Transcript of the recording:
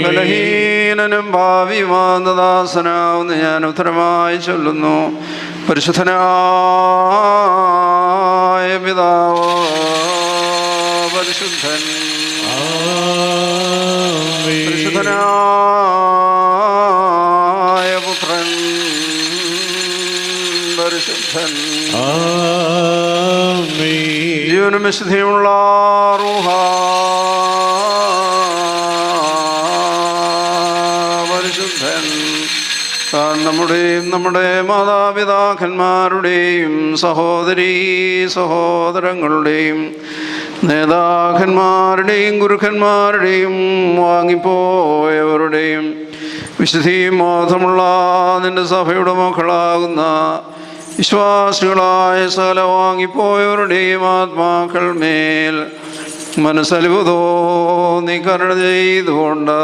ബലഹീനനും ഭാവിയുമാകുന്ന ദാസനാവുന്ന ഞാൻ ഉത്തരമായി ചൊല്ലുന്നു. പരിശുദ്ധനായ പിതാവോ പരിശുദ്ധൻ, പരിശുദ്ധനായ പുത്രൻ പരിശുദ്ധൻ, ജീവനും വിശുദ്ധിയുമുള്ള റൂഹ പരിശുദ്ധൻ. നമ്മുടെ മാതാപിതാക്കന്മാരുടെയും സഹോദരീ സഹോദരങ്ങളുടെയും നേതാക്കന്മാരുടെയും ഗുരുക്കന്മാരുടെയും വാങ്ങിപ്പോയവരുടെയും വിശുദ്ധിയും ബോധമുള്ള നിന്റെ സഭയുടെ മക്കളാകുന്ന വിശ്വാസികളായ സകല വാങ്ങിപ്പോയവരുടെയും ആത്മാക്കൾ മേൽ മനസ്സലിവ് തോന്നി കരുണ ചെയ്തുകൊണ്ട്